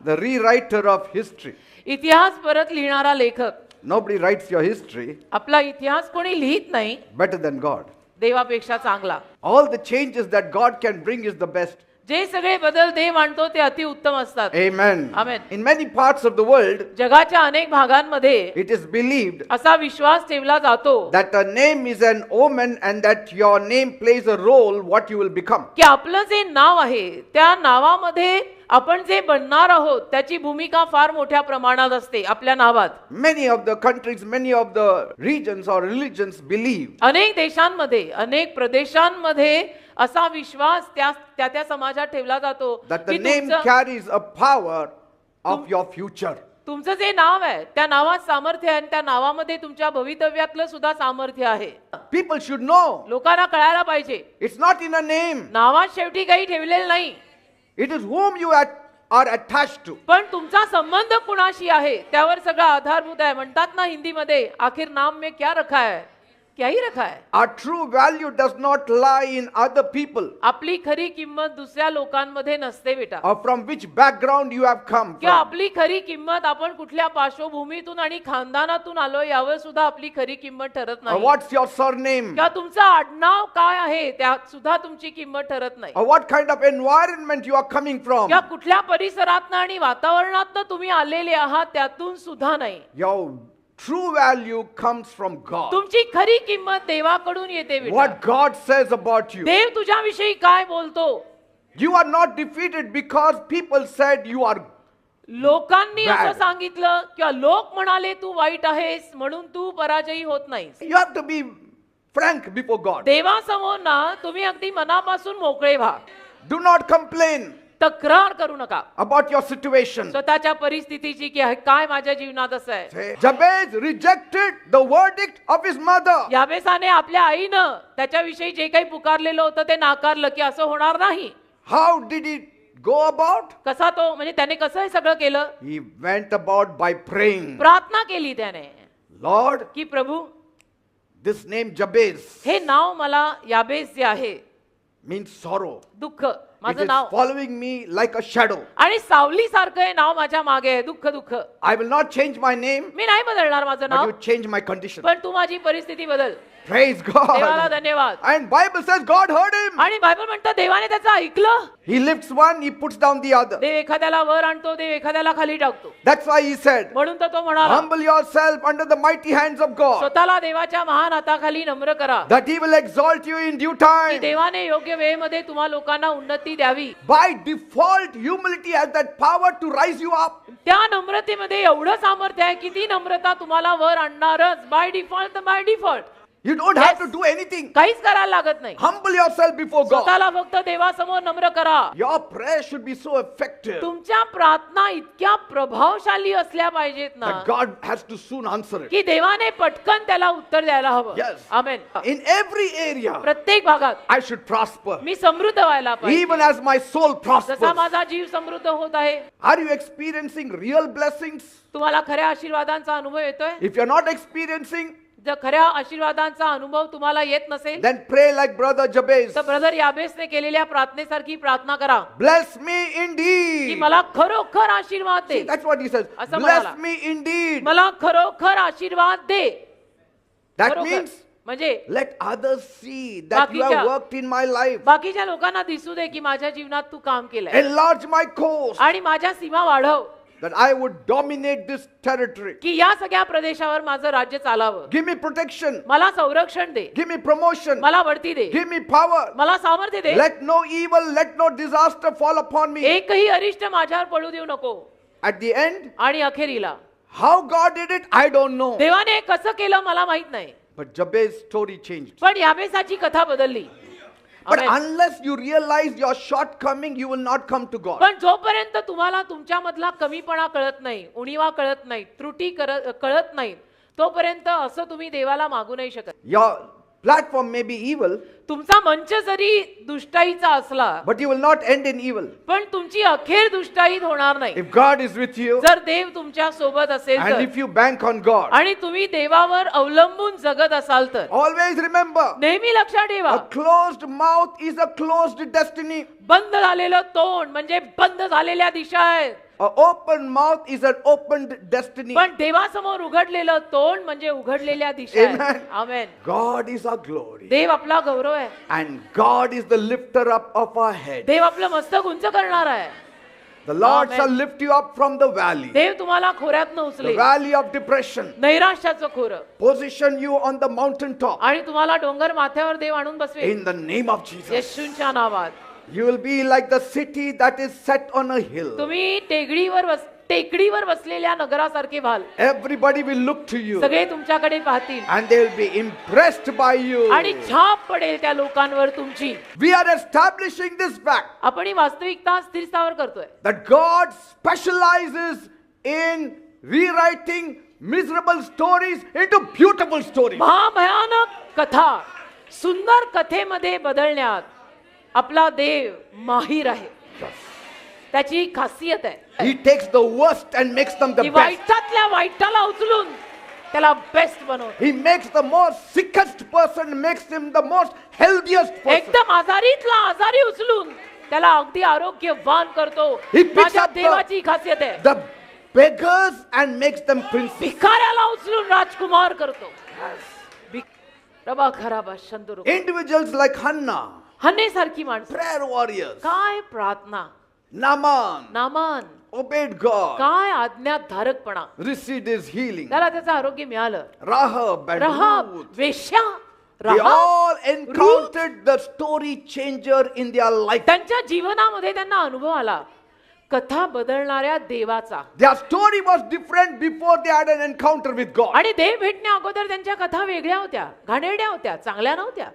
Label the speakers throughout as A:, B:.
A: The rewriter of history.
B: इतिहास परत लिहिणारा लेखक.
A: Nobody writes your history
B: आपला इतिहास कोणी लिहित नाही
A: better than God.
B: देवापेक्षा चांगला.
A: All the changes that God can bring is the best.
B: जे सगळे बदल देव आणतो ते अति उत्तम असतात.
A: Amen.
B: Amen.
A: In many parts of the world,
B: जगाच्या अनेक भागांमध्ये
A: it is believed
B: असा विश्वास ठेवला जातो
A: that a name is an omen and that your name plays a role what you will become.
B: की आपलं जे नाव आहे त्या नावामध्ये आपण जे बनणार आहोत त्याची भूमिका फार मोठ्या प्रमाणात असते आपल्या नावात.
A: Many of the countries, many of the regions or religions believe
B: अनेक देशांमध्ये अनेक प्रदेशांमध्ये असा विश्वास त्या समाजात ठेवला जातो
A: that the
B: की
A: name carries a power of your future.
B: तुमचं जे नाव आहे त्या नावात सामर्थ्य आहे आणि त्या नावामध्ये तुमच्या भवितव्यातलं सुद्धा सामर्थ्य आहे.
A: People should know
B: लोकांना कळायला पाहिजे
A: it's not in a name.
B: नावात शेवटी काही ठेवलेलं नाही,
A: It is whom you are attached to.
B: पण तुमचा संबंध कुणाशी आहे त्यावर सगळं आधारभूत आहे. म्हणतात ना हिंदीमध्ये आखिर नाम में क्या रखा है, क्या ही रखा है.
A: Our true value does not lie in other people
B: आपली खरी किंमत दुसऱ्या लोकांमध्ये नसते बेटा.
A: or from which background you have come
B: किंवा
A: from.
B: आपली खरी किंमत आपण कुठल्या पार्श्वभूमीतून आणि खानदानातून आलो यावर सुद्धा आपली खरी किंमत ठरत
A: Or
B: नाही.
A: what's your surname?
B: किंवा तुमचं आडनाव काय आहे त्यात सुद्धा तुमची किंमत ठरत नाही.
A: Or what kind of environment you are coming from.
B: किंवा कुठल्या परिसरातनं आणि वातावरणातनं तुम्ही आलेले आहात त्यातून सुद्धा नाही.
A: Your true value comes from God.
B: तुमची खरी किंमत देवाकडून येते बेटा.
A: What God says about you.
B: देव तुझ्याविषयी काय बोलतो.
A: You are not defeated because people said you are.
B: लोकांनी
A: Bad.
B: असं सांगितलं किंवा लोक म्हणाले तू वाईट आहेस म्हणून तू पराजयी होत नाहीस.
A: You have to be frank before God.
B: देवासमोर ना तुम्ही अगदी मनापासून मोकळे व्हा.
A: Do not complain
B: तक्रार करू नका
A: about your situation.
B: स्वतःच्या परिस्थितीची की काय माझ्या जीवनात असं आहे.
A: Say, Jabez rejected the verdict of his mother.
B: याबेसाने आपल्या आईनं त्याच्याविषयी जे काही पुकारलेलं होतं ते नाकारलं की असं होणार नाही.
A: How did he go about?
B: कसा तो म्हणजे त्याने कसं हे सगळं केलं.
A: He went about by praying.
B: प्रार्थना केली त्याने
A: Lord,
B: की प्रभू
A: this name Jabez
B: हे नाव मला याबेस जे आहे
A: means sorrow.
B: दुःख
A: It
B: माझं
A: is
B: now
A: following me like a shadow.
B: आणि सावली सारखं हे नाव माझ्या मागे आहे. दुःख दुःख
A: I will not change my name,
B: मी नाही बदलणार माझं
A: but
B: now
A: you change my condition.
B: पण तू माझी परिस्थिती बदल.
A: Praise
B: देवाला
A: God.
B: धन्यवाद.
A: And Bible says God heard him.
B: आणि बायबल म्हणतं देवाने त्याचं ऐकलं.
A: He lifts one, he puts down the other.
B: देव एखाद्याला वर आणतो, देव एखाद्याला खाली टाकतो.
A: That's why he said,
B: म्हणून तर तो म्हणाला
A: humble yourself under the mighty hands of God,
B: स्वतःला देवाच्या महान हाताखाली नम्र करा
A: that he will exalt you in due
B: की
A: time.
B: देवाने योग्य वेळेमध्ये तुम्हा लोकांना उन्नती द्यावी.
A: By default, humility has that power to rise you up.
B: त्या नम्रतेमध्ये एवढं सामर्थ्य आहे की ती नम्रता तुम्हाला वर आणणारच. बाय डिफॉल्ट तर by default
A: You don't have to do anything.
B: काहीच करायला लागत नाही.
A: Humble yourself before God.
B: स्वतःला फक्त देवासमोर नम्र करा.
A: Your prayer should be so effective
B: तुमच्या प्रार्थना इतक्या प्रभावशाली असल्या पाहिजेत ना
A: that God has to soon answer it.
B: की देवाने पटकन त्याला उत्तर द्यायला हवं.
A: Yes.
B: Amen.
A: In every area,
B: प्रत्येक भागात
A: I should prosper,
B: मी समृद्ध व्हायला
A: even
B: पाहिजे.
A: as my soul
B: जसा
A: prospers.
B: माझा जीव समृद्ध होत आहे.
A: Are you experiencing real blessings?
B: तुम्हाला खऱ्या आशीर्वादांचा अनुभव येतोय.
A: If you're not experiencing,
B: जर खऱ्या आशीर्वादांचा अनुभव तुम्हाला येत नसेल
A: then pray like brother Jabez.
B: तर ब्रदर याबेसने केलेल्या प्रार्थनेसारखी प्रार्थना करा
A: Bless me
B: की
A: indeed.
B: मला खरोखर आशीर्वाद
A: See,
B: they.
A: that's what he says.
B: असं
A: Bless
B: म्हणाला.
A: me indeed.
B: मला खरोखर आशीर्वाद दे.
A: That
B: खरोखर.
A: means
B: म्हणजे
A: let others see that you have
B: बाकीच्या-
A: worked in my life.
B: बाकीच्या लोकांना दिसू दे की माझ्या जीवनात तू काम केलंय
A: Enlarge my coast,
B: आणि माझ्या सीमा वाढव
A: that I would dominate this territory.
B: की या सगळ्या प्रदेशावर माझं राज्य चालावं.
A: Give me protection.
B: मला संरक्षण दे,
A: Give me promotion.
B: मला बढती दे,
A: Give me power.
B: मला सामर्थ्य दे.
A: Let no evil, let no disaster fall upon me.
B: एकही अरिष्ट माझ्यावर पडू देऊ नको.
A: At the end,
B: आणि अखेरीला
A: how God did it, I don't know.
B: देवाने कसं केलं मला माहित नाही,
A: But Jabez's story changed.
B: पण याबेसाची कथा बदलली.
A: But
B: amen.
A: unless you realize your shortcoming, you will not come to God.
B: पण जोपर्यंत तुम्हाला तुमच्यामधला कमीपणा कळत नाही, उणीवा कळत नाही, त्रुटी कळत नाही, तोपर्यंत असं तुम्ही देवाला मागू नाही शकत.
A: Your platform may be evil,
B: तुमचा मंच जरी दुष्टाईचा असला
A: but you will not end in evil.
B: पण तुमची अखेर दुष्टाईत होणार नाही.
A: If God is with you,
B: जर देव तुमच्या सोबत असेल
A: and
B: तर
A: if you bank on God,
B: आणि तुम्ही देवावर अवलंबून जगत असाल तर
A: always remember,
B: नेहमी लक्षात ठेवा,
A: a closed mouth is a closed destiny.
B: बंद झालेलं तोंड म्हणजे बंद झालेल्या दिशा आहेत.
A: An open mouth is an opened destiny.
B: पण देवासमोर उघडलेलं तोंड म्हणजे उघडलेल्या दिशा आहेत.
A: Amen.
B: Amen.
A: God is our glory.
B: देव आपला गौरव आहे.
A: And God is the lifter up of our head.
B: देव आपलं मस्तक उंच करणार आहे.
A: The Lord
B: Amen.
A: shall lift you up from the valley.
B: देव तुम्हाला खोऱ्यातनं
A: The
B: उचलेल,
A: valley of depression.
B: नैराश्याचं खोरं,
A: Position you on the mountain top.
B: आणि तुम्हाला डोंगर माथ्यावर देव आणून बसवेल.
A: In the name of Jesus.
B: येशूंच्या नावात.
A: You will be like the city that is set on a hill.
B: तुम्ही टेकडीवर बसलेल्या नगरासारखे व्हाल.
A: Everybody will look to you.
B: सगळे तुमच्याकडे पाहतील
A: And they will be impressed by you.
B: आणि छाप पडेल त्या लोकांवर तुमची.
A: We are establishing this fact
B: आपण ही वास्तविकता स्थिरस्थावर करतोय
A: that God specializes in rewriting miserable stories into beautiful stories.
B: महाभयानक कथा सुंदर कथेमध्ये बदलण्यात आपला देव माहीर आहे. त्याची खासियत आहे
A: He takes the worst and makes them the
B: की
A: best.
B: वाईटातल्या वाईटाला उचलून त्याला बेस्ट बनवतो.
A: He makes the most sickest person, makes him the most healthiest person.
B: एकदम आजारीतला आजारी उचलून त्याला अगदी आरोग्यवान करतो.
A: He picks
B: माझ्या
A: up
B: देवाची खासियत आहे.
A: the beggars and makes them princes.
B: भिकाऱ्याला उचलून राजकुमार करतो. रबा खराबा शंदुरू.
A: Individuals like Hannah,
B: हन्नेसारखी माणसं,
A: prayer warriors,
B: काय प्रार्थना,
A: Naaman,
B: नामान,
A: obeyed God,
B: काय आज्ञाधारकपणा,
A: received his healing.
B: त्याला त्याचं आरोग्य मिळालं.
A: Rahab and
B: रहाब,
A: Ruth,
B: वेश्या,
A: they
B: Rahab,
A: all encountered the story changer in their life.
B: त्यांच्या जीवनामध्ये त्यांना अनुभव आला कथा बदलणाऱ्या देवाचा.
A: Their story was different before they had an encounter with God.
B: आणि देव भेटण्या अगोदर त्यांच्या कथा वेगळ्या होत्या, घाणेरड्या होत्या, चांगल्या नव्हत्या.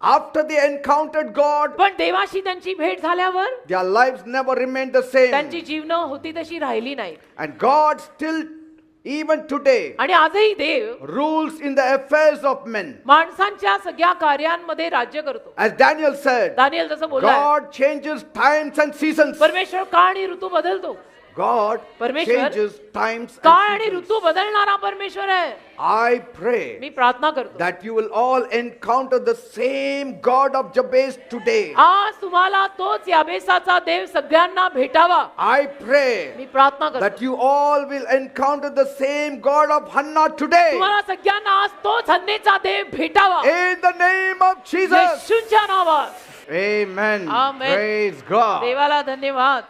A: After they encountered God,
B: पण देवाशी त्यांची भेट झाल्यावर
A: their lives never remained the same.
B: त्यांची जीवन होती तशी राहिली नाही.
A: And God still, even today,
B: आणि आजही देव
A: rules in the affairs of men.
B: माणसांच्या सगळ्या कार्यांमध्ये राज्य करतो.
A: As Daniel said,
B: दानिएल जसं बोलला,
A: God changes times and seasons.
B: परमेश्वर काळ आणि ऋतू बदलतो.
A: God
B: परमेश्वर
A: changes times
B: काळ आणि
A: and seasons.
B: ऋतू बदलणारा परमेश्वर आहे.
A: I pray
B: मी प्रार्थना करतो
A: that you will all encounter the same God of Jabez today.
B: आज तुम्हाला तोच याबेसाचा देव सगळ्यांना भेटावा.
A: I pray
B: मी प्रार्थना करतो
A: that you all will encounter the same God of Hannah today.
B: तुम्हाला सगळ्यांना आज तोच हन्नेचा देव भेटावा.
A: In the name of Jesus.
B: येशूच्या नावात.
A: Amen.
B: Amen.
A: Praise God.
B: देवाला धन्यवाद.